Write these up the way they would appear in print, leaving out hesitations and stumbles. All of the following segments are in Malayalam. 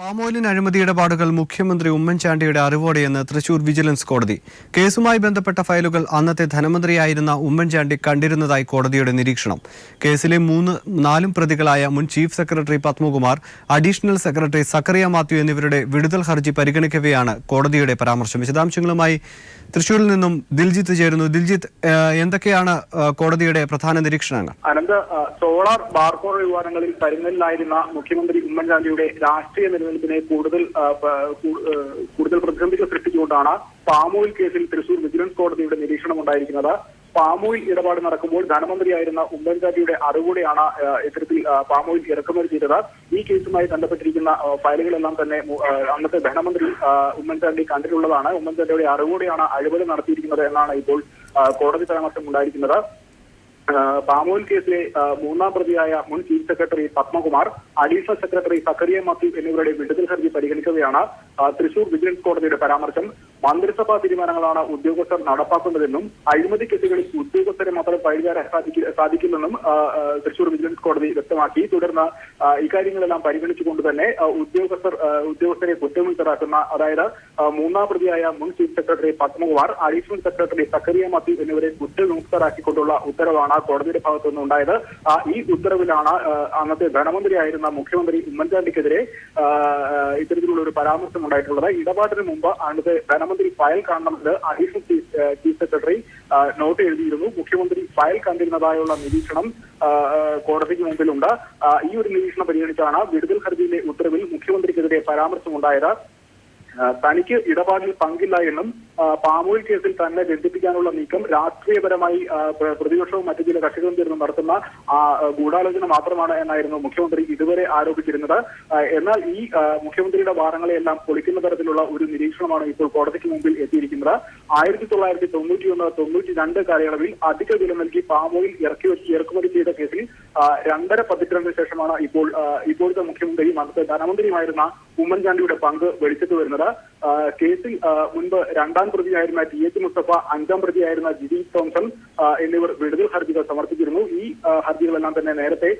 പാമോയിലിൻ അഴിമതി ഇടപാടുകൾ മുഖ്യമന്ത്രി ഉമ്മൻചാണ്ടിയുടെ അറിവോടെയെന്ന് തൃശൂർ വിജിലൻസ് കോടതി. കേസുമായി ബന്ധപ്പെട്ട ഫയലുകൾ അന്നത്തെ ധനമന്ത്രിയായിരുന്ന ഉമ്മൻചാണ്ടി കണ്ടിരുന്നതായി കോടതിയുടെ നിരീക്ഷണം. കേസിലെ നാലും പ്രതികളായ മുൻ chief secretary Padmakumar, additional secretary Zachariah Mathew എന്നിവരുടെ വിടുതൽ ഹർജി പരിഗണിക്കവെയാണ് കോടതിയുടെ പരാമർശം. വിശദാംശങ്ങളുമായി തൃശൂരിൽ നിന്നും ദിൽജിത്ത് ചേരുന്നു. ദിൽജിത്ത്, എന്തൊക്കെയാണ് കോടതിയുടെ പ്രധാന നിരീക്ഷണങ്ങൾ? അനന്ത്, സോളാർ ബാർകോഴ വിവാദങ്ങളിൽ പരിങ്ങലിലായിരുന്ന മുഖ്യമന്ത്രി ഉമ്മൻചാണ്ടിയുടെ രാഷ്ട്രീയ നിലനിൽപ്പിനെ കൂടുതൽ പ്രതിസന്ധികൾ സൃഷ്ടിച്ചുകൊണ്ടാണ് പാമോയിൽ കേസിൽ തൃശൂർ വിജിലൻസ് കോടതിയുടെ നിരീക്ഷണം ഉണ്ടായിരിക്കുന്നത്. പാമോയിൽ ഇടപാട് നടക്കുമ്പോൾ ധനമന്ത്രിയായിരുന്ന ഉമ്മൻചാണ്ടിയുടെ അറിവോടെയാണ് ഇത്തരത്തിൽ പാമോയിൽ ഇറക്കുമതി ചെയ്തത്. ഈ കേസുമായി ബന്ധപ്പെട്ടിരിക്കുന്ന ഫയലുകളെല്ലാം തന്നെ അന്നത്തെ ധനമന്ത്രി ഉമ്മൻചാണ്ടി കണ്ടിട്ടുള്ളതാണ്. ഉമ്മൻചാണ്ടിയുടെ അറിവോടെയാണ് അഴിമതി നടത്തിയിരിക്കുന്നത് എന്നാണ് ഇപ്പോൾ കോടതി പരാമർശം ഉണ്ടായിരിക്കുന്നത്. പാമോയിൽ കേസിലെ മൂന്നാം പ്രതിയായ മുൻ chief secretary Padmakumar, additional secretary Zachariah Mathew എന്നിവരുടെ വിടുതൽ ഹർജി പരിഗണിക്കവെയാണ് തൃശൂർ വിജിലൻസ് കോടതിയുടെ പരാമർശം. മന്ത്രിസഭാ തീരുമാനങ്ങളാണ് ഉദ്യോഗസ്ഥർ നടപ്പാക്കുന്നതെന്നും അഴിമതി കേസുകളിൽ ഉദ്യോഗസ്ഥരെ മാത്രം പരിചാരാൻ സാധിക്കില്ലെന്നും തൃശൂർ വിജിലൻസ് കോടതി വ്യക്തമാക്കി. തുടർന്ന് ഇക്കാര്യങ്ങളെല്ലാം പരിഗണിച്ചുകൊണ്ട് തന്നെ ഉദ്യോഗസ്ഥരെ കുറ്റമുക്തരാക്കുന്ന, അതായത് മൂന്നാം പ്രതിയായ മുൻ chief secretary Padmakumar, additional secretary Zachariah Mathew എന്നിവരെ കുറ്റമുക്തരാക്കിക്കൊണ്ടുള്ള ഉത്തരവാണ് കോടതിയുടെ ഭാഗത്തുനിന്ന് ഉണ്ടായത്. ഈ ഉത്തരവിലാണ് അന്നത്തെ ധനമന്ത്രിയായിരുന്ന മുഖ്യമന്ത്രി ഉമ്മൻചാണ്ടിക്കെതിരെ ഇത്തരത്തിലുള്ള ഒരു പരാമർശം ഉണ്ടായിട്ടുള്ളത്. ഇടപാടിന് മുമ്പ് അന്നത്തെ ധനമന്ത്രി ഫയൽ കാണണമെന്ന് അഡീഷണൽ ചീഫ് സെക്രട്ടറി നോട്ട് എഴുതിയിരുന്നു. മുഖ്യമന്ത്രി ഫയൽ കണ്ടിരുന്നതായുള്ള നിരീക്ഷണം കോടതിക്ക് മുമ്പിലുണ്ട്. ഈ ഒരു നിരീക്ഷണം പരിഗണിച്ചാണ് വിടുതൽ ഹർജിയിലെ ഉത്തരവിൽ മുഖ്യമന്ത്രിക്കെതിരെ പരാമർശമുണ്ടായത്. തനിക്ക് ഇടപാടിൽ പങ്കില്ല എന്നും പാമോയിൽ കേസിൽ തന്നെ ബന്ധിപ്പിക്കാനുള്ള നീക്കം രാഷ്ട്രീയപരമായി പ്രതിപക്ഷവും മറ്റു ചില കക്ഷികളും ചേർന്ന് നടത്തുന്ന ഗൂഢാലോചന മാത്രമാണ് എന്നായിരുന്നു മുഖ്യമന്ത്രി ഇതുവരെ ആരോപിച്ചിരുന്നത്. എന്നാൽ ഈ മുഖ്യമന്ത്രിയുടെ വാദങ്ങളെയെല്ലാം പൊളിക്കുന്ന തരത്തിലുള്ള ഒരു നിരീക്ഷണമാണ് ഇപ്പോൾ കോടതിക്ക് മുമ്പിൽ എത്തിയിരിക്കുന്നത്. 1991-92 കാലയളവിൽ അധിക വില നൽകി പാമോയിൽ ഇറക്കുമതി ചെയ്ത കേസിൽ 2.5 പതിറ്റാണ്ടിന് ശേഷമാണ് ഇപ്പോഴത്തെ മുഖ്യമന്ത്രിയും അന്നത്തെ ധനമന്ത്രിയുമായിരുന്ന ഉമ്മൻചാണ്ടിയുടെ പങ്ക് വെളിച്ചത്ത് വരുന്നത്. കേസിൽ മുൻപ് 2ാം പ്രതിയായിരുന്ന TH മുസ്തഫ, 5ാം പ്രതിയായിരുന്ന ജിതി തോംസൺ എന്നിവർ വിടുതൽ ഹർജികൾ സമർപ്പിച്ചിരുന്നു. ഈ ഹർജികളെല്ലാം തന്നെ നേരത്തെ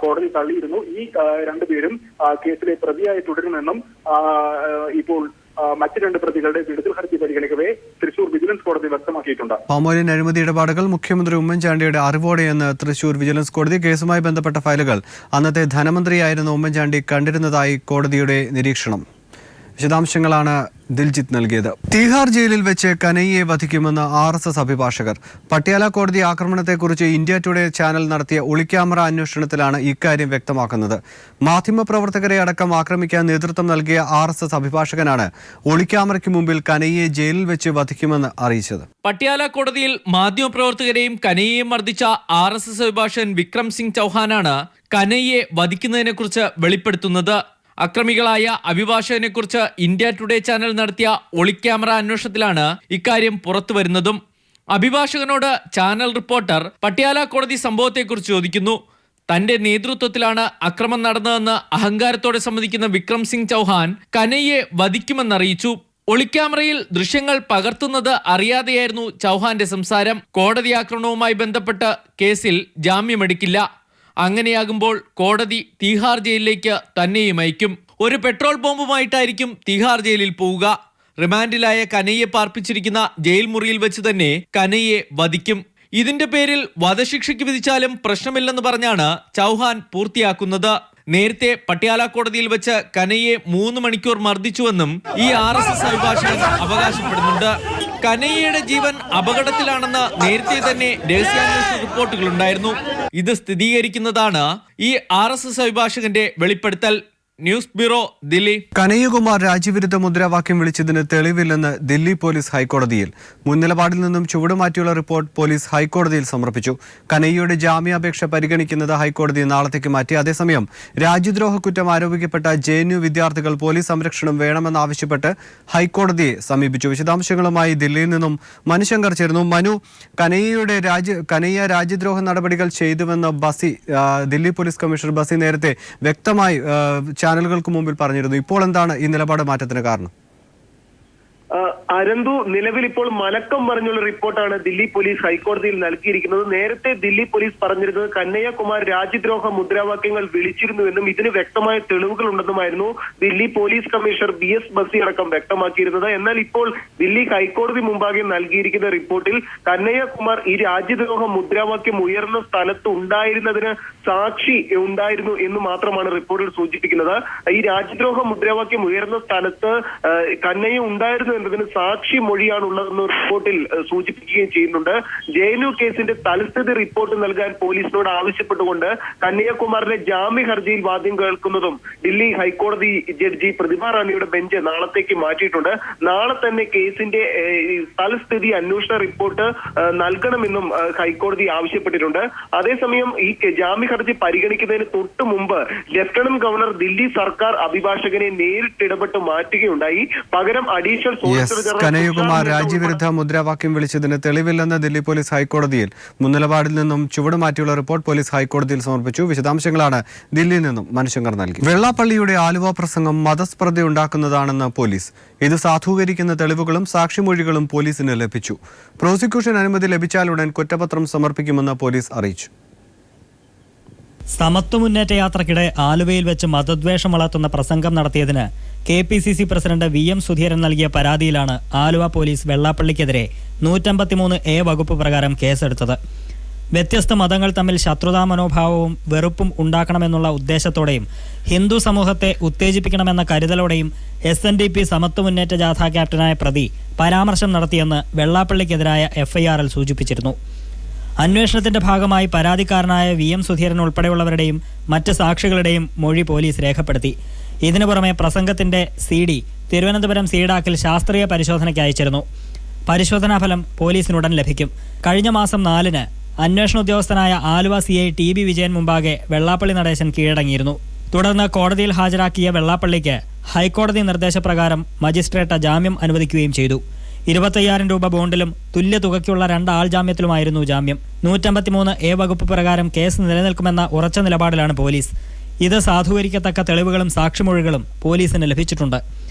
കോടതി തള്ളിയിരുന്നു. ഈ രണ്ടുപേരും കേസിലെ പ്രതിയായി തുടരുമെന്നും ഇപ്പോൾ മറ്റ് 2 പ്രതികളുടെ വിടുതൽ ഹർജി പരിഗണിക്കവേ തൃശൂർ വിജിലൻസ് കോടതി വ്യക്തമാക്കിയിട്ടുണ്ട്. പാമോയിലിൻ അഴിമതി ഇടപാടുകൾ മുഖ്യമന്ത്രി ഉമ്മൻചാണ്ടിയുടെ അറിവോടെയെന്ന് തൃശൂർ വിജിലൻസ് കോടതി. കേസുമായി ബന്ധപ്പെട്ട ഫയലുകൾ അന്നത്തെ ധനമന്ത്രിയായിരുന്ന ഉമ്മൻചാണ്ടി കണ്ടിരുന്നതായി കോടതിയുടെ നിരീക്ഷണം. വിശദാംശങ്ങളാണ് ദിൽജിത്ത് നൽകിയത്. തീഹാർ ജയിലിൽ വെച്ച് കനയ്യയെ വധിക്കുമെന്ന് RSS അഭിഭാഷകർ. പട്യാല കോടതി ആക്രമണത്തെക്കുറിച്ച് ഇന്ത്യ ടുഡേ ചാനൽ നടത്തിയ ഒളിക്യാമറ അന്വേഷണത്തിലാണ് ഇക്കാര്യം വ്യക്തമാക്കുന്നത്. മാധ്യമപ്രവർത്തകരെ അടക്കം ആക്രമിക്കാൻ നേതൃത്വം നൽകിയ RSS അഭിഭാഷകനാണ് ഒളിക്യാമറയ്ക്ക് മുമ്പിൽ കനയ്യയെ ജയിലിൽ വെച്ച് വധിക്കുമെന്ന് അറിയിച്ചത്. പട്യാല കോടതിയിൽ മാധ്യമപ്രവർത്തകരെയും കനയ്യയെയും മർദ്ദിച്ച RSS അഭിഭാഷകൻ വിക്രം സിംഗ് ചൗഹാനാണ് കനയ്യയെ വധിക്കുന്നതിനെക്കുറിച്ച് വെളിപ്പെടുത്തുന്നത്. അക്രമികളായ അഭിഭാഷകനെക്കുറിച്ച് ഇന്ത്യ ടുഡേ ചാനൽ നടത്തിയ ഒളിക്യാമറ അന്വേഷണത്തിലാണ് ഇക്കാര്യം പുറത്തുവരുന്നതും. അഭിഭാഷകനോട് ചാനൽ റിപ്പോർട്ടർ പട്യാല കോടതി സംഭവത്തെക്കുറിച്ച് ചോദിക്കുന്നു. തന്റെ നേതൃത്വത്തിലാണ് അക്രമം നടന്നതെന്ന് അഹങ്കാരത്തോടെ സമ്മതിക്കുന്ന വിക്രം സിംഗ് ചൗഹാൻ കനയ്യയെ വധിക്കുമെന്നറിയിച്ചു. ഒളിക്യാമറയിൽ ദൃശ്യങ്ങൾ പകർത്തുന്നത് അറിയാതെയായിരുന്നു ചൗഹാന്റെ സംസാരം. കോടതി ആക്രമണവുമായി ബന്ധപ്പെട്ട് കേസിൽ ജാമ്യമെടുക്കില്ല. അങ്ങനെയാകുമ്പോൾ കോടതി തീഹാർ ജയിലിലേക്ക് തന്നെയും അയക്കും. ഒരു പെട്രോൾ ബോംബുമായിട്ടായിരിക്കും തീഹാർ ജയിലിൽ പോവുക. റിമാൻഡിലായ കനയ്യെ പാർപ്പിച്ചിരിക്കുന്ന ജയിൽ മുറിയിൽ വെച്ച് തന്നെ കനയ്യെ വധിക്കും. ഇതിന്റെ പേരിൽ വധശിക്ഷയ്ക്ക് വിധിച്ചാലും പ്രശ്നമില്ലെന്ന് പറഞ്ഞാണ് ചൗഹാൻ പൂർത്തിയാക്കുന്നത്. നേരത്തെ പട്യാല കോടതിയിൽ വെച്ച് കനയ്യെ 3 മണിക്കൂർ മർദ്ദിച്ചുവെന്നും ഈ RSS അഭിഭാഷകൻ അവകാശപ്പെടുന്നുണ്ട്. കനയ്യയുടെ ജീവൻ അപകടത്തിലാണെന്ന് നേരത്തെ തന്നെ രഹസ്യാന്വേഷണ റിപ്പോർട്ടുകളുണ്ടായിരുന്നു. ഇത് സ്ഥിരീകരിക്കുന്നതാണ് ഈ RSS അഭിഭാഷകന്റെ വെളിപ്പെടുത്തൽ. News bureau, Delhi. കനയ്യകുമാർ രാജ്യവിരുദ്ധ മുദ്രാവാക്യം വിളിച്ചതിന് തെളിവില്ലെന്ന് ദില്ലി പോലീസ് ഹൈക്കോടതിയിൽ. മുൻ നിലപാടിൽ നിന്നും ചുവടുമാറ്റിയുള്ള റിപ്പോർട്ട് പോലീസ് ഹൈക്കോടതിയിൽ സമർപ്പിച്ചു. കനയ്യയുടെ ജാമ്യാപേക്ഷ പരിഗണിക്കുന്നത് ഹൈക്കോടതി നാളത്തേക്ക് മാറ്റി. അതേസമയം രാജ്യദ്രോഹ കുറ്റം ആരോപിക്കപ്പെട്ട JNU വിദ്യാർത്ഥികൾ പോലീസ് സംരക്ഷണം വേണമെന്നാവശ്യപ്പെട്ട് ഹൈക്കോടതിയെ സമീപിച്ചു. വിശദാംശങ്ങളുമായി ദില്ലിയിൽ നിന്നും മനുശങ്കർ ചേർന്നു. മനു, കനയ്യ രാജ്യദ്രോഹ നടപടികൾ ചെയ്തുവെന്ന് ദില്ലി പോലീസ് കമ്മീഷണർ ബസി നേരത്തെ വ്യക്തമായി ചാനലുകൾക്ക് മുമ്പിൽ പറഞ്ഞിരുന്നു. ഇപ്പോൾ എന്താണ് ഈ നിലപാട് മാറ്റത്തിന് കാരണം? അനന്തു നിലവിൽ ഇപ്പോൾ മലക്കം പറഞ്ഞുള്ള റിപ്പോർട്ടാണ് ദില്ലി പോലീസ് ഹൈക്കോടതിയിൽ നൽകിയിരിക്കുന്നത്. നേരത്തെ ദില്ലി പോലീസ് പറഞ്ഞിരുന്നത് കന്നയ്യകുമാർ രാജ്യദ്രോഹ മുദ്രാവാക്യങ്ങൾ വിളിച്ചിരുന്നുവെന്നും ഇതിന് വ്യക്തമായ തെളിവുകൾ ഉണ്ടെന്നുമായിരുന്നു ദില്ലി പോലീസ് കമ്മീഷണർ BS ബസി അടക്കം വ്യക്തമാക്കിയിരുന്നത്. എന്നാൽ ഇപ്പോൾ ദില്ലി ഹൈക്കോടതി മുമ്പാകെ നൽകിയിരിക്കുന്ന റിപ്പോർട്ടിൽ കന്നയ്യകുമാർ ഈ രാജ്യദ്രോഹ മുദ്രാവാക്യം ഉയർന്ന സ്ഥലത്ത് ഉണ്ടായിരുന്നതിന് സാക്ഷി ഉണ്ടായിരുന്നു എന്ന് മാത്രമാണ് റിപ്പോർട്ടിൽ സൂചിപ്പിക്കുന്നത്. ഈ രാജ്യദ്രോഹ മുദ്രാവാക്യം ഉയർന്ന സ്ഥലത്ത് കന്നയ്യ ഉണ്ടായിരുന്നു എന്നതിന് സാക്ഷി മൊഴിയാണുള്ളതെന്ന് റിപ്പോർട്ടിൽ സൂചിപ്പിക്കുകയും ചെയ്യുന്നുണ്ട്. JNU കേസിന്റെ തൽസ്ഥിതി റിപ്പോർട്ട് നൽകാൻ പോലീസിനോട് ആവശ്യപ്പെട്ടുകൊണ്ട് കന്നയ്യകുമാറിന്റെ ജാമ്യ ഹർജിയിൽ വാദ്യം കേൾക്കുന്നതും ദില്ലി ഹൈക്കോടതി ജഡ്ജി പ്രതിഭ റാണിയുടെ ബെഞ്ച് നാളത്തേക്ക് മാറ്റിയിട്ടുണ്ട്. നാളെ തന്നെ കേസിന്റെ തൽസ്ഥിതി അന്വേഷണ റിപ്പോർട്ട് നൽകണമെന്നും ഹൈക്കോടതി ആവശ്യപ്പെട്ടിട്ടുണ്ട്. അതേസമയം ഈ ജാമ്യ ഹർജി പരിഗണിക്കുന്നതിന് തൊട്ടു മുമ്പ് ലഫ്റ്റനന്റ് ഗവർണർ ദില്ലി സർക്കാർ അഭിഭാഷകനെ നേരിട്ടിടപെട്ട് മാറ്റുകയുണ്ടായി. പകരം അഡീഷണൽ കനയ്യകുമാർ രാജ്യവിരുദ്ധ മുദ്രാവാക്യം വിളിച്ചതിന് തെളിവില്ലെന്ന് ദില്ലി പോലീസ് ഹൈക്കോടതിയിൽ മുൻനിലപാടിൽ നിന്നും ചുവട് മാറ്റിയുള്ള റിപ്പോർട്ട് പോലീസ് ഹൈക്കോടതിയിൽ സമർപ്പിച്ചു. വിശദാംശങ്ങളാണ് ദില്ലിയിൽ നിന്നും മനുശങ്കർ നൽകി. വെള്ളാപ്പള്ളിയുടെ ആലുവ പ്രസംഗം മതസ്പർദ്ധയുണ്ടാക്കുന്നതാണെന്ന് പോലീസ്. ഇത് സാധൂകരിക്കുന്ന തെളിവുകളും സാക്ഷിമൊഴികളും പോലീസിന് ലഭിച്ചു. പ്രോസിക്യൂഷൻ അനുമതി ലഭിച്ചാലുടൻ കുറ്റപത്രം സമർപ്പിക്കുമെന്ന് പോലീസ് അറിയിച്ചു. സമത്വ മുന്നേറ്റ യാത്രക്കിടെ ആലുവയിൽ വെച്ച് മതദ്വേഷം വളർത്തുന്ന പ്രസംഗം നടത്തിയതിന് KPCC പ്രസിഡന്റ് VM സുധീരൻ നൽകിയ പരാതിയിലാണ് ആലുവ പോലീസ് വെള്ളാപ്പള്ളിക്കെതിരെ 153A വകുപ്പ് പ്രകാരം കേസെടുത്തത്. വ്യത്യസ്ത മതങ്ങൾ തമ്മിൽ ശത്രുതാ മനോഭാവവും വെറുപ്പും ഉണ്ടാക്കണമെന്നുള്ള ഉദ്ദേശത്തോടെയും ഹിന്ദു സമൂഹത്തെ ഉത്തേജിപ്പിക്കണമെന്ന കരുതലോടെയും SNDP സമത്വ മുന്നേറ്റ ജാഥ ക്യാപ്റ്റനായ പ്രതി പരാമർശം നടത്തിയെന്ന് വെള്ളാപ്പള്ളിക്കെതിരായ FIRൽ സൂചിപ്പിച്ചിരുന്നു. അന്വേഷണത്തിന്റെ ഭാഗമായി പരാതിക്കാരനായ VM സുധീരൻ ഉൾപ്പെടെയുള്ളവരുടെയും മറ്റ് സാക്ഷികളുടെയും മൊഴി പോലീസ് രേഖപ്പെടുത്തി. ഇതിനു പുറമെ പ്രസംഗത്തിന്റെ CD തിരുവനന്തപുരം സീഡാക്കിൽ ശാസ്ത്രീയ പരിശോധനയ്ക്ക് അയച്ചിരുന്നു. പരിശോധനാഫലം പോലീസിനുടൻ ലഭിക്കും. കഴിഞ്ഞ മാസം 4-ന് അന്വേഷണ ഉദ്യോഗസ്ഥനായ ആലുവ CI TB വിജയൻ മുമ്പാകെ വെള്ളാപ്പള്ളി നടേശൻ കീഴടങ്ങിയിരുന്നു. തുടർന്ന് കോടതിയിൽ ഹാജരാക്കിയ വെള്ളാപ്പള്ളിക്ക് ഹൈക്കോടതി നിർദ്ദേശപ്രകാരം മജിസ്ട്രേറ്റ് ജാമ്യം അനുവദിക്കുകയും ചെയ്തു. 25,000 രൂപ ബോണ്ടിലും തുല്യ തുകയ്ക്കുള്ള 2 ആൾ ജാമ്യത്തിലുമായിരുന്നു ജാമ്യം. 153A വകുപ്പ് പ്രകാരം കേസ് നിലനിൽക്കുമെന്ന ഉറച്ച നിലപാടിലാണ് പോലീസ്. ഇത് സാധൂകരിക്കത്തക്ക തെളിവുകളും സാക്ഷിമൊഴികളും പോലീസിന് ലഭിച്ചിട്ടുണ്ട്.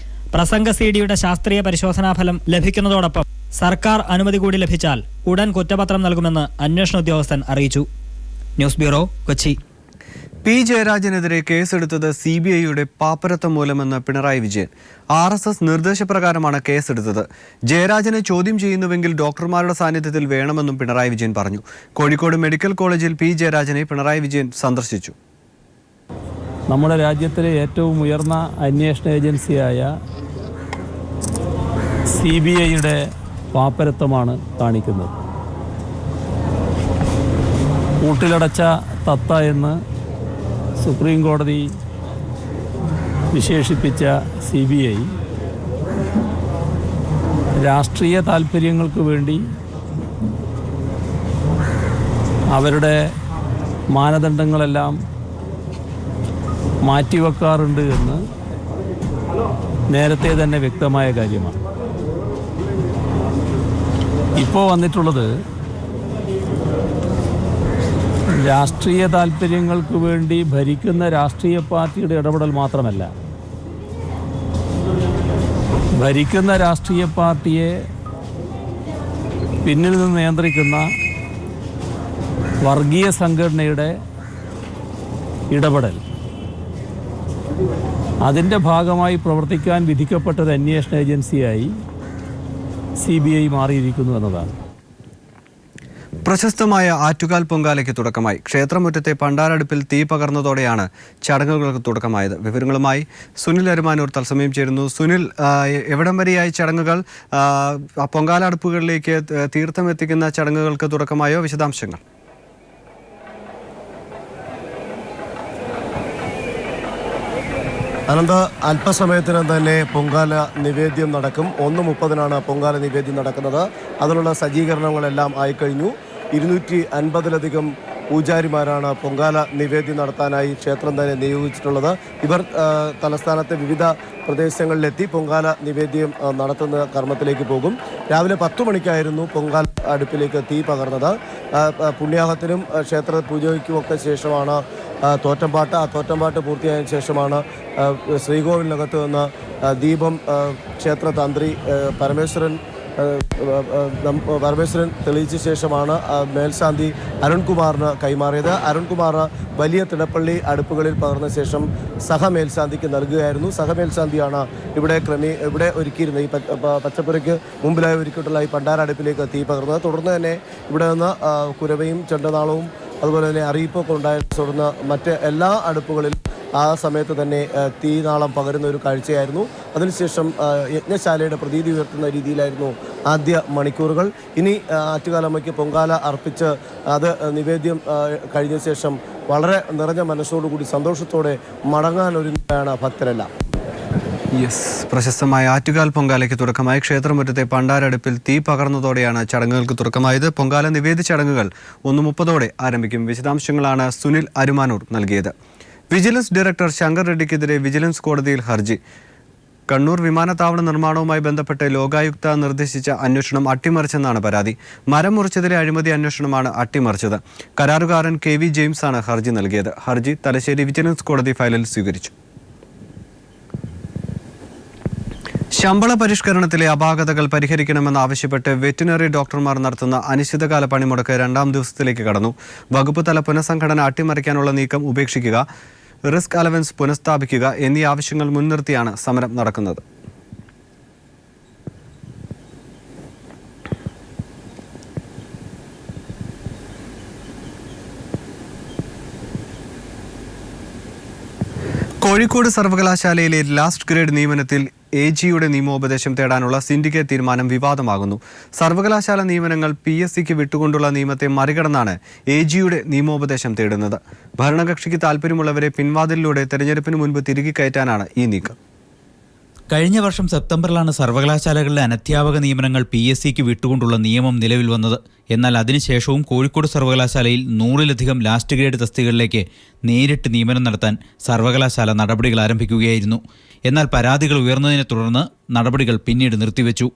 പ്രസംഗ CDയുടെ ശാസ്ത്രീയ പരിശോധനാഫലം ലഭിക്കുന്നതോടൊപ്പം സർക്കാർ അനുമതി കൂടി ലഭിച്ചാൽ ഉടൻ കുറ്റപത്രം നൽകുമെന്ന് അന്വേഷണ ഉദ്യോഗസ്ഥൻ അറിയിച്ചു. News bureau, Kochi. P. ജയരാജനെതിരെ കേസെടുത്തത് CBIയുടെ പാപ്പരത്വം മൂലമെന്ന് പിണറായി വിജയൻ. RSS നിർദ്ദേശപ്രകാരമാണ് കേസെടുത്തത്. ജയരാജനെ ചോദ്യം ചെയ്യുന്നുവെങ്കിൽ ഡോക്ടർമാരുടെ സാന്നിധ്യത്തിൽ വേണമെന്നും പിണറായി വിജയൻ പറഞ്ഞു. കോഴിക്കോട് മെഡിക്കൽ കോളേജിൽ P. ജയരാജനെ പിണറായി വിജയൻ സന്ദർശിച്ചു. നമ്മുടെ രാജ്യത്തിലെ ഏറ്റവും ഉയർന്ന അന്വേഷണ ഏജൻസിയായ CBIയുടെ പാപ്പരത്വമാണ് കാണിക്കുന്നത്. കൂട്ടിലടച്ച തത്ത എന്ന് സുപ്രീം കോടതി വിശേഷിപ്പിച്ച CBI രാഷ്ട്രീയ താൽപ്പര്യങ്ങൾക്ക് വേണ്ടി അവരുടെ മാനദണ്ഡങ്ങളെല്ലാം മാറ്റിവെക്കാറുണ്ട് എന്ന് നേരത്തെ തന്നെ വ്യക്തമായ കാര്യമാണ്. ഇപ്പോൾ വന്നിട്ടുള്ളത് രാഷ്ട്രീയ താൽപ്പര്യങ്ങൾക്ക് വേണ്ടി ഭരിക്കുന്ന രാഷ്ട്രീയ പാർട്ടിയുടെ ഇടപെടൽ മാത്രമല്ല, ഭരിക്കുന്ന രാഷ്ട്രീയ പാർട്ടിയെ പിന്നിൽ നിന്ന് നിയന്ത്രിക്കുന്ന വർഗീയ സംഘടനയുടെ ഇടപെടൽ. അതിൻ്റെ ഭാഗമായി പ്രവർത്തിക്കാൻ വിധിക്കപ്പെട്ടൊരു അന്വേഷണ ഏജൻസിയായി CBI മാറിയിരിക്കുന്നു എന്നതാണ്. പ്രശസ്തമായ ആറ്റുകാൽ പൊങ്കാലയ്ക്ക് തുടക്കമായി. ക്ഷേത്രമുറ്റത്തെ പണ്ടാരടുപ്പിൽ തീ പകർന്നതോടെയാണ് ചടങ്ങുകൾക്ക് തുടക്കമായത്. വിവരങ്ങളുമായി സുനിൽ അരുമാനൂർ തത്സമയം ചേരുന്നു. സുനിൽ, എവിടം വരെയായി ചടങ്ങുകൾ? പൊങ്കാല അടുപ്പുകളിലേക്ക് തീർത്ഥം എത്തിക്കുന്ന ചടങ്ങുകൾക്ക് തുടക്കമായോ? വിശദാംശങ്ങൾ. അനന്ത്, അല്പസമയത്തിനും തന്നെ പൊങ്കാല നിവേദ്യം നടക്കും. 1:30-നാണ് പൊങ്കാല നിവേദ്യം നടക്കുന്നത്. അതിനുള്ള സജ്ജീകരണങ്ങളെല്ലാം ആയിക്കഴിഞ്ഞു. 250-ലധികം പൂജാരിമാരാണ് പൊങ്കാല നിവേദ്യം നടത്താനായി ക്ഷേത്രം തന്നെ നിയോഗിച്ചിട്ടുള്ളത്. ഇവർ തലസ്ഥാനത്തെ വിവിധ പ്രദേശങ്ങളിലെത്തി പൊങ്കാല നിവേദ്യം നടത്തുന്ന കർമ്മത്തിലേക്ക് പോകും. രാവിലെ 10 മണിക്കായിരുന്നു പൊങ്കാല അടുപ്പിലേക്ക് തീ പകർന്നത്. പുണ്യാഹത്തിനും ക്ഷേത്ര പൂജയ്ക്കുമൊക്കെ ശേഷമാണ് തോറ്റംപാട്ട്. ആ തോറ്റംപാട്ട് പൂർത്തിയായതിനു ശേഷമാണ് ശ്രീകോവിലിനകത്ത് നിന്ന് ദീപം ക്ഷേത്രതന്ത്രി പരമേശ്വരൻ തെളിയിച്ച ശേഷമാണ് മേൽശാന്തി അരുൺകുമാറിന് കൈമാറിയത്. അരുൺകുമാർ വലിയ തിടപ്പള്ളി അടുപ്പുകളിൽ പകർന്ന ശേഷം സഹമേൽശാന്തിക്ക് നൽകുകയായിരുന്നു. സഹമേൽശാന്തിയാണ് ഇവിടെ ഒരുക്കിയിരുന്ന ഈ പച്ചപ്പുരയ്ക്ക് മുമ്പിലായി ഒരുക്കിയിട്ടുള്ള ഈ പണ്ടാര അടുപ്പിലേക്ക് തീ പകർന്നത്. തുടർന്ന് തന്നെ ഇവിടെ നിന്ന് കുരവയും ചെണ്ടനാളവും അതുപോലെ തന്നെ അറിയിപ്പൊക്കെ ഉണ്ടായതിനെ തുടർന്ന് മറ്റ് എല്ലാ അടുപ്പുകളിലും ആ സമയത്ത് തന്നെ തീനാളം പകരുന്ന ഒരു കാഴ്ചയായിരുന്നു. അതിനുശേഷം യജ്ഞശാലയുടെ പ്രതീതി ഉയർത്തുന്ന രീതിയിലായിരുന്നു ആദ്യ മണിക്കൂറുകൾ. ഇനി ആറ്റുകാലമ്മയ്ക്ക് പൊങ്കാല അർപ്പിച്ച് അത് നിവേദ്യം കഴിഞ്ഞ ശേഷം വളരെ നിറഞ്ഞ മനസ്സോടുകൂടി സന്തോഷത്തോടെ മടങ്ങാനൊരുങ്ങുകയാണ് ഭക്തരെല്ലാം. പ്രശസ്തമായ ആറ്റുകാൽ പൊങ്കാലയ്ക്ക് തുടക്കമായി ക്ഷേത്രമുറ്റത്തെ പണ്ടാരടുപ്പിൽ തീ പകർന്നതോടെയാണ് ചടങ്ങുകൾക്ക് തുടക്കമായത്. പൊങ്കാല നിവേദ്യ ചടങ്ങുകൾ 1:30 ആരംഭിക്കും. വിശദാംശങ്ങളാണ് സുനിൽ അരുമാനൂർ നൽകിയത്. വിജിലൻസ് ഡയറക്ടർ ശങ്കർ റെഡ്ഡിക്കെതിരെ വിജിലൻസ് കോടതിയിൽ ഹർജി. കണ്ണൂർ വിമാനത്താവള നിർമ്മാണവുമായി ബന്ധപ്പെട്ട് ലോകായുക്ത നിർദ്ദേശിച്ച അന്വേഷണം അട്ടിമറിച്ചെന്നാണ് പരാതി. മരം മുറിച്ചതിലെ അഴിമതി അന്വേഷണമാണ് അട്ടിമറിച്ചത്. കരാറുകാരൻ KV ജെയിംസ് ആണ് ഹർജി നൽകിയത്. ഹർജി തലശ്ശേരി വിജിലൻസ് കോടതി ഫയലിൽ സ്വീകരിച്ചു. ശമ്പള പരിഷ്കരണത്തിലെ അപാകതകൾ പരിഹരിക്കണമെന്നാവശ്യപ്പെട്ട് വെറ്റിനറി ഡോക്ടർമാർ നടത്തുന്ന അനിശ്ചിതകാല പണിമുടക്ക് 2ാം ദിവസത്തിലേക്ക് കടന്നു. വകുപ്പ് തല പുനഃസംഘടന അട്ടിമറിക്കാനുള്ള നീക്കം ഉപേക്ഷിക്കുക, റിസ്ക് അലവൻസ് പുനഃസ്ഥാപിക്കുക എന്നീ ആവശ്യങ്ങൾ മുൻനിർത്തിയാണ് സമരം നടക്കുന്നത്. കോഴിക്കോട് സർവകലാശാലയിലെ ലാസ്റ്റ് ഗ്രേഡ് നിയമനത്തിൽ AGയുടെ നിയമോപദേശം തേടാനുള്ള സിൻഡിക്കേറ്റ് തീരുമാനം വിവാദമാകുന്നു. സർവകലാശാല നിയമനങ്ങൾ PSCക്ക് വിട്ടുകൊണ്ടുള്ള നിയമത്തെ മറികടന്നാണ് AGയുടെ നിയമോപദേശം തേടുന്നത്. ഭരണകക്ഷിക്ക് താൽപ്പര്യമുള്ളവരെ പിൻവാതിലിലൂടെ തെരഞ്ഞെടുപ്പിന് മുൻപ് തിരികെ കയറ്റാനാണ് ഈ നീക്കം. കഴിഞ്ഞ വർഷം സെപ്റ്റംബറിലാണ് സർവകലാശാലകളിലെ അനധ്യാപക നിയമനങ്ങൾ PSCക്ക് വിട്ടുകൊണ്ടുള്ള നിയമം നിലവിൽ വന്നത്. എന്നാൽ അതിനുശേഷവും കോഴിക്കോട് സർവകലാശാലയിൽ 100-ലധികം ലാസ്റ്റ് ഗ്രേഡ് തസ്തികകളിലേക്ക് നേരിട്ട് നിയമനം നടത്താൻ സർവകലാശാല നടപടികൾ ആരംഭിക്കുകയായിരുന്നു. എന്നാൽ പരാതികൾ ഉയർന്നതിനെ തുടർന്ന് നടപടികൾ പിന്നീട് നിർത്തിവെച്ചു.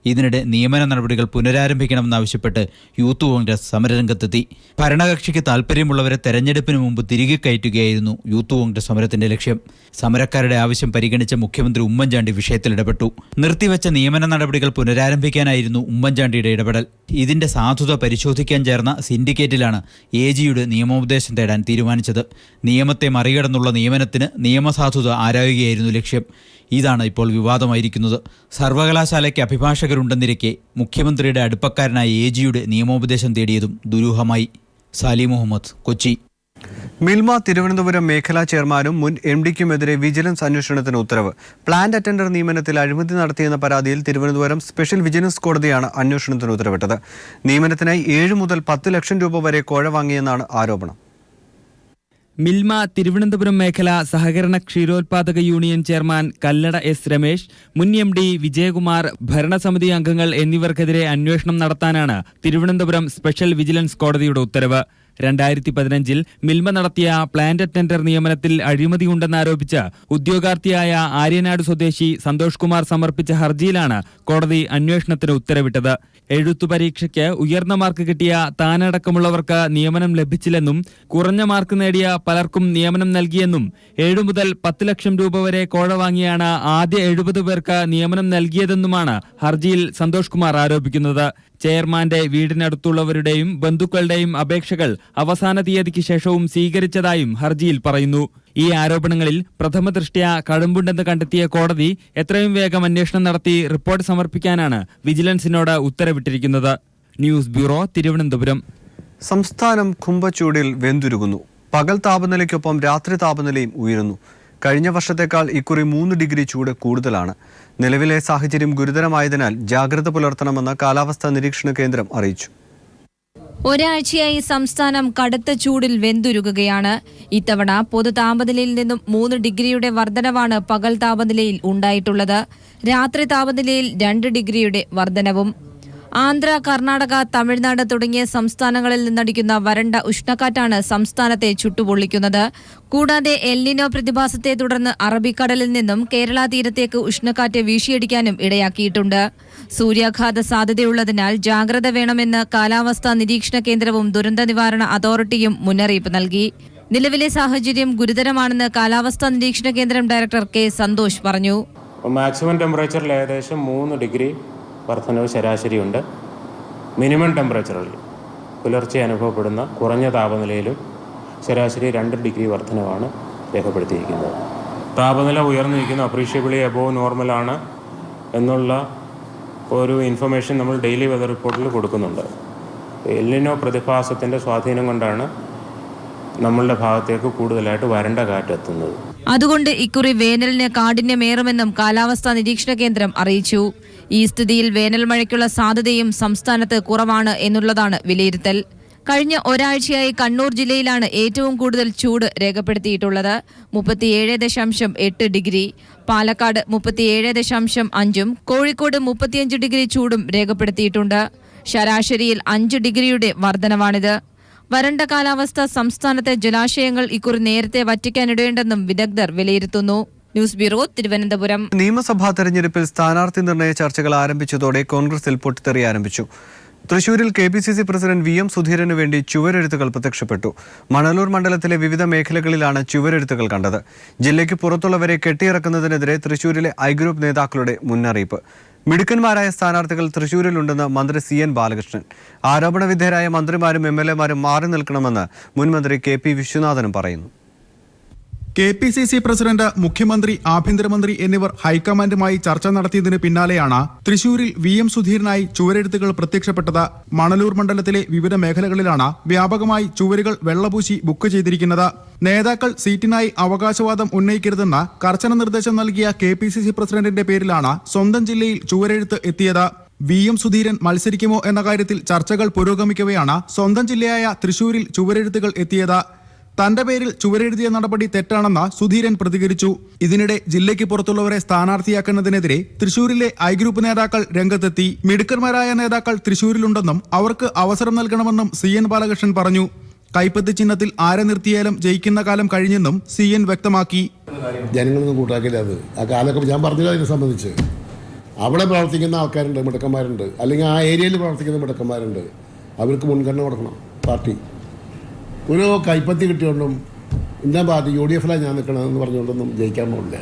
ഇതിനിടെ നിയമന നടപടികൾ പുനരാരംഭിക്കണമെന്നാവശ്യപ്പെട്ട് യൂത്ത് കോൺഗ്രസ് സമരരംഗത്തെത്തി. ഭരണകക്ഷിക്ക് താൽപ്പര്യമുള്ളവരെ തെരഞ്ഞെടുപ്പിന് മുമ്പ് തിരികെ കയറ്റുകയായിരുന്നു യൂത്ത് കോൺഗ്രസ് സമരത്തിന്റെ ലക്ഷ്യം. സമരക്കാരുടെ ആവശ്യം പരിഗണിച്ച മുഖ്യമന്ത്രി ഉമ്മൻചാണ്ടി വിഷയത്തിൽ ഇടപെട്ടു. നിർത്തിവെച്ച നിയമന നടപടികൾ പുനരാരംഭിക്കാനായിരുന്നു ഉമ്മൻചാണ്ടിയുടെ ഇടപെടൽ. ഇതിന്റെ സാധുത പരിശോധിക്കാൻ ചേർന്ന സിൻഡിക്കേറ്റിലാണ് AGയുടെ നിയമോപദേശം തേടാൻ തീരുമാനിച്ചത്. നിയമത്തെ മറികടന്നുള്ള നിയമനത്തിന് നിയമസാധുത ആരായുകയായിരുന്നു ലക്ഷ്യം. ഇതാണ് ഇപ്പോൾ വിവാദമായിരിക്കുന്നത്. സർവകലാശാലയ്ക്ക് അഭിഭാഷകരുണ്ടെന്നിരിക്കെ മുഖ്യമന്ത്രിയുടെ അടുപ്പക്കാരനായ AGയുടെ നിയമോപദേശം തേടിയതും ദുരൂഹമായി. സാലി മുഹമ്മദ്, കൊച്ചി. മിൽമ തിരുവനന്തപുരം മേഖലാ ചെയർമാനും മുൻ MDക്കുമെതിരെ വിജിലൻസ് അന്വേഷണത്തിന് ഉത്തരവ്. പ്ലാന്റ് അറ്റൻഡർ നിയമനത്തിൽ അഴിമതി നടത്തിയെന്ന പരാതിയിൽ തിരുവനന്തപുരം സ്പെഷ്യൽ വിജിലൻസ് കോടതിയാണ് അന്വേഷണത്തിന് ഉത്തരവിട്ടത്. നിയമനത്തിനായി 7 മുതൽ 10 ലക്ഷം രൂപ വരെ കോഴ വാങ്ങിയെന്നാണ് ആരോപണം. മിൽമ തിരുവനന്തപുരം മേഖല സഹകരണ ക്ഷീരോത്പാദക union chairman Kallada S. Ramesh, മുൻ MD വിജയകുമാർ, ഭരണസമിതി അംഗങ്ങൾ എന്നിവർക്കെതിരെ അന്വേഷണം നടത്താനാണ് തിരുവനന്തപുരം സ്പെഷ്യൽ വിജിലൻസ് കോടതിയുടെ ഉത്തരവ്. 2015-ൽ മിൽമ നടത്തിയ പ്ലാന്റ് അറ്റൻഡർ നിയമനത്തിൽ അഴിമതിയുണ്ടെന്നാരോപിച്ച് ഉദ്യോഗാർത്ഥിയായ ആര്യനാട് സ്വദേശി സന്തോഷ് കുമാർ സമർപ്പിച്ച ഹർജിയിലാണ് കോടതി അന്വേഷണത്തിന് ഉത്തരവിട്ടത്. എഴുത്തു പരീക്ഷയ്ക്ക് ഉയർന്ന മാർക്ക് കിട്ടിയ താനടക്കമുള്ളവർക്ക് നിയമനം ലഭിച്ചില്ലെന്നും കുറഞ്ഞ മാർക്ക് നേടിയ പലർക്കും നിയമനം നൽകിയെന്നും 7 മുതൽ 10 ലക്ഷം രൂപ വരെ കോഴ വാങ്ങിയാണ് ആദ്യ 70 പേർക്ക് നിയമനം നൽകിയതെന്നുമാണ് ഹർജിയിൽ സന്തോഷ് കുമാർ ആരോപിക്കുന്നത്. ചെയർമാന്റെ വീടിനടുത്തുള്ളവരുടെയും ബന്ധുക്കളുടെയും അപേക്ഷകൾ അവസാന തീയതിക്ക് ശേഷവും സ്വീകരിച്ചതായും ഹർജിയിൽ പറയുന്നു. ഈ ആരോപണങ്ങളിൽ പ്രഥമ ദൃഷ്ട്യാ കഴമ്പുണ്ടെന്ന് കണ്ടെത്തിയ കോടതി എത്രയും വേഗം അന്വേഷണം നടത്തി റിപ്പോർട്ട് സമർപ്പിക്കാനാണ് വിജിലൻസിനോട് ഉത്തരവിട്ടിരിക്കുന്നത്. News bureau, Thiruvananthapuram. സംസ്ഥാനം കുംഭച്ചൂടിൽ വെന്തുരുകുന്നു. പകൽ താപനിലയ്ക്കൊപ്പം രാത്രി താപനിലയും ഉയരുന്നു. കഴിഞ്ഞ വർഷത്തേക്കാൾ ഇക്കുറി 3 ഡിഗ്രി ചൂട് കൂടുതലാണ്. നിലവിലെ സാഹചര്യം ഗുരുതരമായതിനാൽ ജാഗ്രത പുലർത്തണമെന്ന് കാലാവസ്ഥാ നിരീക്ഷണ കേന്ദ്രം അറിയിച്ചു. ഒരാഴ്ചയായി സംസ്ഥാനം കടുത്ത ചൂടിൽ വെന്തുരുകുകയാണ്. ഇത്തവണ പൊതു താപനിലയിൽ നിന്നും 3 ഡിഗ്രിയുടെ വർധനവാണ് പകൽ താപനിലയിൽ ഉണ്ടായിട്ടുള്ളത്. രാത്രി താപനിലയിൽ 2 ഡിഗ്രിയുടെ വർധനവും. ആന്ധ്ര, കർണാടക, തമിഴ്നാട് തുടങ്ങിയ സംസ്ഥാനങ്ങളിൽ നിന്നടിക്കുന്ന വരണ്ട ഉഷ്ണക്കാറ്റാണ് സംസ്ഥാനത്തെ ചുട്ടുപൊള്ളിക്കുന്നത്. കൂടാതെ എൽനിനോ പ്രതിഭാസത്തെ തുടർന്ന് അറബിക്കടലിൽ നിന്നും കേരള തീരത്തേക്ക് ഉഷ്ണക്കാറ്റ് വീശിയടിക്കാനും ഇടയാക്കിയിട്ടുണ്ട്. സൂര്യാഘാത സാധ്യതയുള്ളതിനാൽ ജാഗ്രത വേണമെന്ന് കാലാവസ്ഥാ നിരീക്ഷണ കേന്ദ്രവും ദുരന്ത നിവാരണ അതോറിറ്റിയും മുന്നറിയിപ്പ് നൽകി. നിലവിലെ സാഹചര്യം ഗുരുതരമാണെന്ന് കാലാവസ്ഥാ നിരീക്ഷണ കേന്ദ്രം ഡയറക്ടർ K. സന്തോഷ് പറഞ്ഞു. മാക്സിമം ടെമ്പറേച്ചറിൽ ഏകദേശം 3 ഡിഗ്രി വർധനവ് ശരാശരിയുണ്ട്. മിനിമം ടെമ്പറേച്ചറിൽ പുലർച്ചെ അനുഭവപ്പെടുന്ന കുറഞ്ഞ താപനിലയിലും ശരാശരി 2 ഡിഗ്രി വർധനവാണ് രേഖപ്പെടുത്തിയിരിക്കുന്നത്. താപനില ഉയർന്നിരിക്കുന്ന അപ്രീഷ്യബിളി എബോവ് നോർമലാണ് എന്നുള്ള ഒരു ഇൻഫർമേഷൻ നമ്മൾ ഡെയിലി വെതർ റിപ്പോർട്ടിൽ കൊടുക്കുന്നുണ്ട്. എൽനിനോ പ്രതിഭാസത്തിൻ്റെ സ്വാധീനം കൊണ്ടാണ് നമ്മളുടെ ഭാഗത്തേക്ക് കൂടുതലായിട്ട് വരണ്ട കാറ്റെത്തുന്നത്. അതുകൊണ്ട് ഇക്കുറി വേനലിന് കാഠിന്യമേറുമെന്നും കാലാവസ്ഥാ നിരീക്ഷണ കേന്ദ്രം അറിയിച്ചു. ഈ സ്ഥിതിയിൽ വേനൽ മഴയ്ക്കുള്ള സാധ്യതയും സംസ്ഥാനത്ത് കുറവാണ് എന്നുള്ളതാണ് വിലയിരുത്തൽ. കഴിഞ്ഞ ഒരാഴ്ചയായി കണ്ണൂർ ജില്ലയിലാണ് ഏറ്റവും കൂടുതൽ ചൂട് രേഖപ്പെടുത്തിയിട്ടുള്ളത്. 37.8 ഡിഗ്രി, പാലക്കാട് 37.5, കോഴിക്കോട് 35 ഡിഗ്രി ചൂടും രേഖപ്പെടുത്തിയിട്ടുണ്ട്. ശരാശരിയിൽ 5 ഡിഗ്രിയുടെ വർധനവാണിത്. വരണ്ട കാലാവസ്ഥ സംസ്ഥാനത്തെ ജലാശയങ്ങൾ ഇക്കുറി നേരത്തെ വറ്റിക്കാനിടയുണ്ടെന്നും വിദഗ്ധർ വിലയിരുത്തുന്നു. News bureau, Thiruvananthapuram. നിയമസഭാ തെരഞ്ഞെടുപ്പിൽ സ്ഥാനാർത്ഥി നിർണയ ചർച്ചകൾ ആരംഭിച്ചതോടെ കോൺഗ്രസിൽ പൊട്ടിത്തെറി ആരംഭിച്ചു. തൃശൂരിൽ KPCC പ്രസിഡന്റ് VM സുധീരനു വേണ്ടി ചുവരെഴുത്തുകൾ പ്രത്യക്ഷപ്പെട്ടു. മണലൂർ മണ്ഡലത്തിലെ വിവിധ മേഖലകളിലാണ് ചുവരെഴുത്തുകൾ കണ്ടത്. ജില്ലയ്ക്ക് പുറത്തുള്ളവരെ കെട്ടിയിറക്കുന്നതിനെതിരെ തൃശൂരിലെ ഐ ഗ്രൂപ്പ് നേതാക്കളുടെ മുന്നറിയിപ്പ്. മിടുക്കന്മാരായ സ്ഥാനാർത്ഥികൾ തൃശൂരിലുണ്ടെന്ന് മന്ത്രി CN ബാലകൃഷ്ണൻ. ആരോപണ വിധേയരായ മന്ത്രിമാരും MLA-മാരും മാറി നിൽക്കണമെന്ന് മുൻമന്ത്രി KP വിശ്വനാഥനും പറയുന്നു. KPCC പ്രസിഡന്റ്, മുഖ്യമന്ത്രി, ആഭ്യന്തരമന്ത്രി എന്നിവർ ഹൈക്കമാൻഡുമായി ചർച്ച നടത്തിയതിന് പിന്നാലെയാണ് തൃശൂരിൽ VM സുധീരനായി ചുവരെഴുത്തുകൾ പ്രത്യക്ഷപ്പെട്ടത്. മണലൂർ മണ്ഡലത്തിലെ വിവിധ മേഖലകളിലാണ് വ്യാപകമായി ചുവരുകൾ വെള്ളപൂശി ബുക്ക് ചെയ്തിരിക്കുന്നത്. നേതാക്കൾ സീറ്റിനായി അവകാശവാദം ഉന്നയിക്കരുതെന്ന് കർശന നിർദ്ദേശം നൽകിയ KPCC പ്രസിഡന്റിന്റെ പേരിലാണ് സ്വന്തം ജില്ലയിൽ ചുവരെഴുത്ത് എത്തിയത്. VM സുധീരൻ മത്സരിക്കുമോ എന്ന കാര്യത്തിൽ ചർച്ചകൾ പുരോഗമിക്കവെയാണ് സ്വന്തം ജില്ലയായ തൃശൂരിൽ ചുവരെഴുത്തുകൾ എത്തിയത്. തന്റെ പേരിൽ ചുവരെഴുതിയ നടപടി തെറ്റാണെന്ന് സുധീരൻ പ്രതികരിച്ചു. ഇതിനിടെ ജില്ലയ്ക്ക് പുറത്തുള്ളവരെ സ്ഥാനാർത്ഥിയാക്കുന്നതിനെതിരെ തൃശൂരിലെ ഐ ഗ്രൂപ്പ് നേതാക്കൾ രംഗത്തെത്തി. മിടുക്കന്മാരായ നേതാക്കൾ തൃശൂരിലുണ്ടെന്നും അവർക്ക് അവസരം നൽകണമെന്നും CN ബാലകൃഷ്ണൻ പറഞ്ഞു. കൈപ്പത്തി ചിഹ്നത്തിൽ ആരെ നിർത്തിയാലും ജയിക്കുന്ന കാലം കഴിഞ്ഞെന്നും CN വ്യക്തമാക്കി. ജനങ്ങളൊന്നും കൂട്ടാക്കില്ല. അത് ആ കാലമൊക്കെ ഞാൻ പറഞ്ഞില്ല. അതിനെ സംബന്ധിച്ച് അവിടെ പ്രവർത്തിക്കുന്ന ആൾക്കാരുണ്ട്, മിടുക്കന്മാരുണ്ട്, അല്ലെങ്കിൽ ആ ഏരിയയിൽ പ്രവർത്തിക്കുന്ന മിടുക്കന്മാരുണ്ട്. അവർക്ക് മുൻഗണന കൊടുക്കണം പാർട്ടി. ഒരു കൈപ്പത്തി കിട്ടിയോണ്ടും ഇന്ത്യൻ പാർട്ടി UDF ഞാൻ നിൽക്കണമെന്ന് പറഞ്ഞുകൊണ്ടൊന്നും ജയിക്കാൻ പോകില്ല.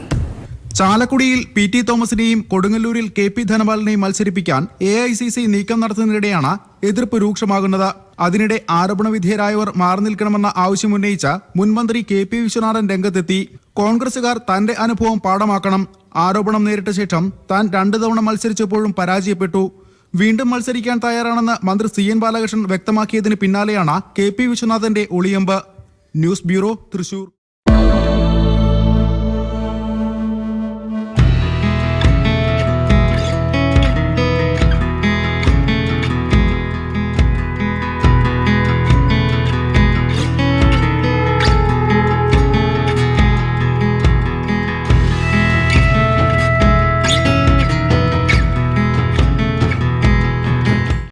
ചാലക്കുടിയിൽ PT തോമസിനെയും കൊടുങ്ങല്ലൂരിൽ KP ധനപാലിനെയും മത്സരിപ്പിക്കാൻ AICC നീക്കം നടത്തുന്നതിനിടെയാണ് എതിർപ്പ് രൂക്ഷമാകുന്നത്. അതിനിടെ ആരോപണ വിധേയരായവർ മാറി നിൽക്കണമെന്ന ആവശ്യമുന്നയിച്ച മുൻമന്ത്രി KP വിശ്വനാഥൻ രംഗത്തെത്തി. കോൺഗ്രസുകാർ തന്റെ അനുഭവം പാഠമാക്കണം. ആരോപണം നേരിട്ട ശേഷം താൻ 2 തവണ മത്സരിച്ചപ്പോഴും പരാജയപ്പെട്ടു. വീണ്ടും മത്സരിക്കാൻ തയ്യാറാണെന്ന് മന്ത്രി CN ബാലകൃഷ്ണൻ വ്യക്തമാക്കിയതിന് പിന്നാലെയാണ് KP വിശ്വനാഥന്റെ ഒളിയമ്പ്. News bureau, Thrissur.